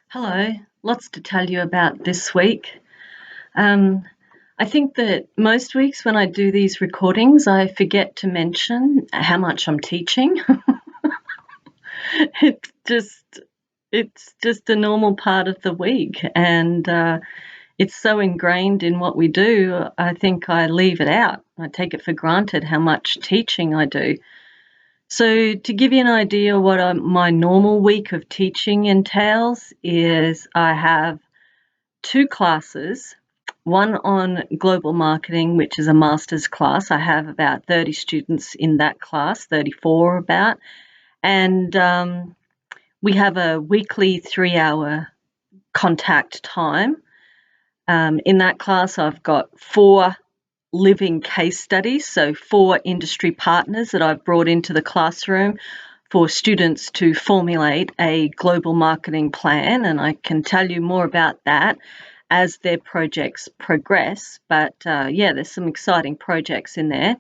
Hello, lots to tell you about this week. Um, I think that most weeks when I do these recordings, I forget to mention how much I'm teaching. it's just it's just a normal part of the week, and it's so ingrained in what we do. I think I leave it out. I take it for granted how much teaching I do. So, to give you an idea, what my normal week of teaching entails is I have two classes, one on global marketing, which is a master's class. I have about 30 students in that class, 34 about, and we have a weekly 3 hour contact time. In that class, I've got four living case studies, so four industry partners that I've brought into the classroom for students to formulate a global marketing plan, and I can tell you more about that as their projects progress. But yeah, there's some exciting projects in there.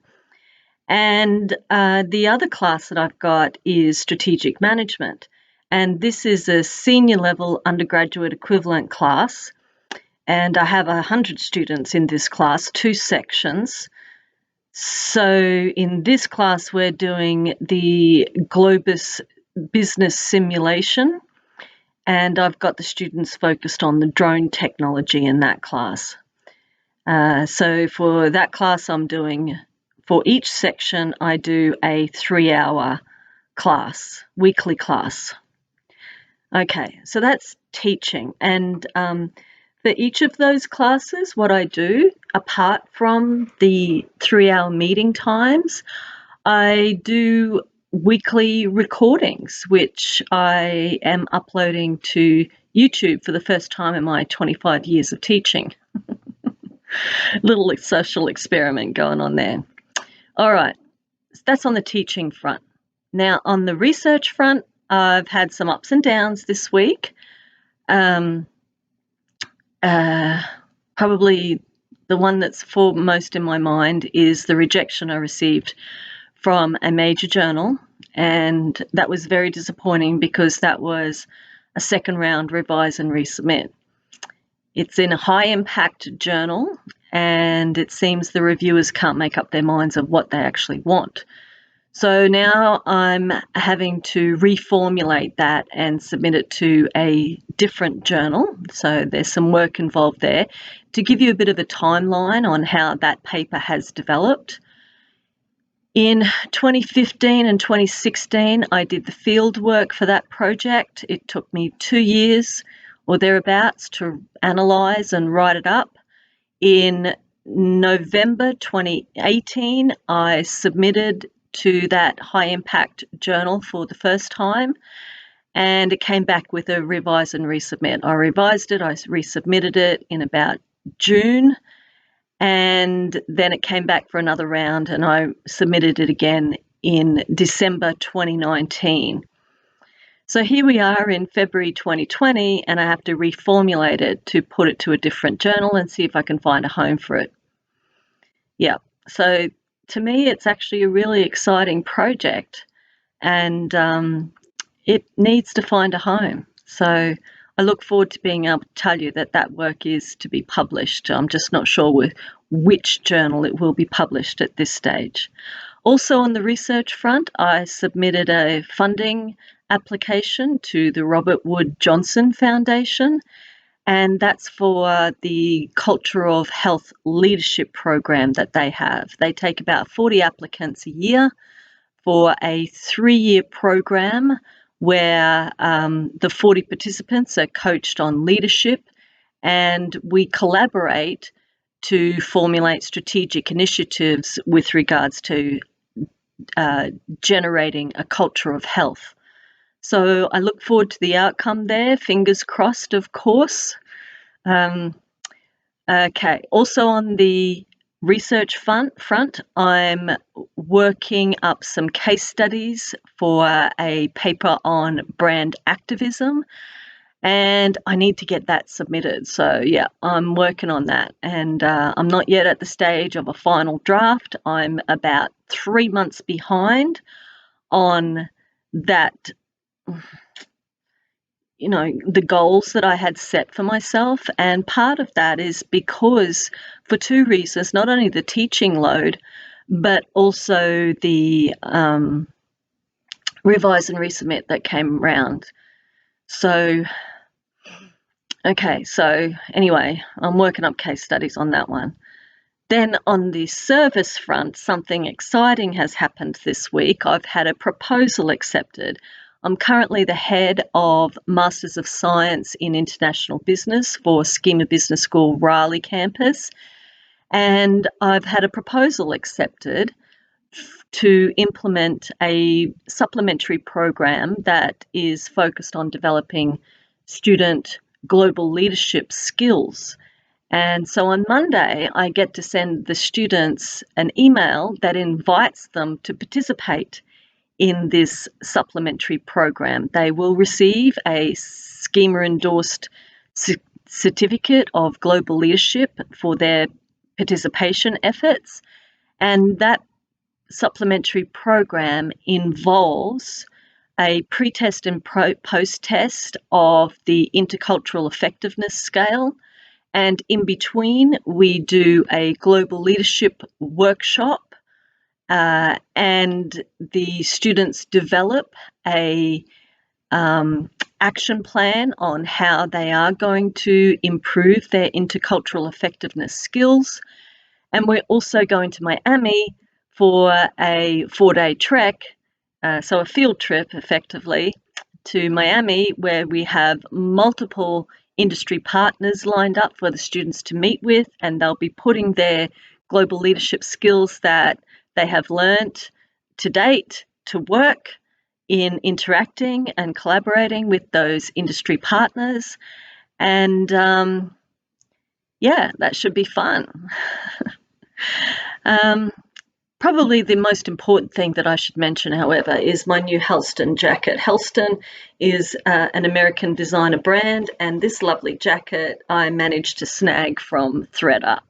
And the other class that I've got is strategic management. And this is a senior level undergraduate equivalent class. And I have 100 students in this class, two sections. So in this class, we're doing the Globus business simulation, and I've got the students focused on the drone technology in that class. So for that class, for each section, I do a 3 hour class, weekly class. Okay, so that's teaching. And for each of those classes, what I do, apart from the 3 hour meeting times, I do weekly recordings, which I am uploading to YouTube for the first time in my 25 years of teaching. Little social experiment going on there. All right, that's on the teaching front. Now, on the research front, I've had some ups and downs this week. Probably the one that's foremost in my mind is the rejection I received from a major journal, and that was very disappointing because that was a second round revise and resubmit. It's in a high impact journal, and it seems the reviewers can't make up their minds of what they actually want. So now I'm having to reformulate that and submit it to a different journal. So there's some work involved there. To give you a bit of a timeline on how that paper has developed, in 2015 and 2016, I did the field work for that project. It took me 2 years or thereabouts to analyse and write it up. In November 2018, I submitted to that high impact journal for the first time, and it came back with a revise and resubmit. I revised it, I resubmitted it in about June, and then it came back for another round, and I submitted it again in December 2019. So here we are in February 2020, and I have to reformulate it to put it to a different journal and see if I can find a home for it. Yeah, so to me, it's actually a really exciting project, and it needs to find a home. So I look forward to being able to tell you that that work is to be published. I'm just not sure with which journal it will be published at this stage. Also on the research front, I submitted a funding application to the Robert Wood Johnson Foundation, and that's for the Culture of Health Leadership program that they have. They take about 40 applicants a year for a 3-year program where the 40 participants are coached on leadership, and we collaborate to formulate strategic initiatives with regards to generating a culture of health. So I look forward to the outcome there, fingers crossed, of course. Okay, also on the research front, I'm working up some case studies for a paper on brand activism, and I need to get that submitted. So yeah, I'm working on that, and I'm not yet at the stage of a final draft. I'm about 3 months behind on that the goals that I had set for myself. And part of that is because, for two reasons, not only the teaching load, but also the revise and resubmit that came around. So, okay, so anyway, I'm working up case studies on that one. Then on the service front, something exciting has happened this week. I've had a proposal accepted. I'm currently the head of Masters of Science in International Business for Schema Business School Raleigh campus, and I've had a proposal accepted to implement a supplementary program that is focused on developing student global leadership skills. And so on Monday, I get to send the students an email that invites them to participate in this supplementary program. They will receive a schema-endorsed certificate of global leadership for their participation efforts. And that supplementary program involves a pre-test and post-test of the intercultural effectiveness scale. And in between, we do a global leadership workshop, and the students develop a action plan on how they are going to improve their intercultural effectiveness skills. And we're also going to Miami for a 4-day trek, so a field trip effectively, to Miami, where we have multiple industry partners lined up for the students to meet with, and they'll be putting their global leadership skills that they have learnt to date to work in interacting and collaborating with those industry partners. And yeah, that should be fun. Probably the most important thing that I should mention, however, is my new Halston jacket. Halston is an American designer brand, and this lovely jacket I managed to snag from ThreadUp.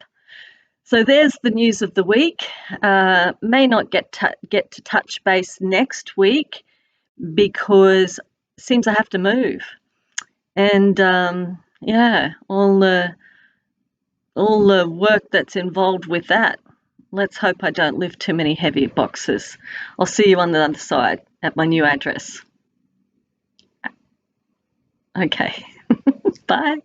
So there's the news of the week. May not get to touch base next week because it seems I have to move. And yeah, all the work that's involved with that. Let's hope I don't lift too many heavy boxes. I'll see you on the other side at my new address. Okay. Bye.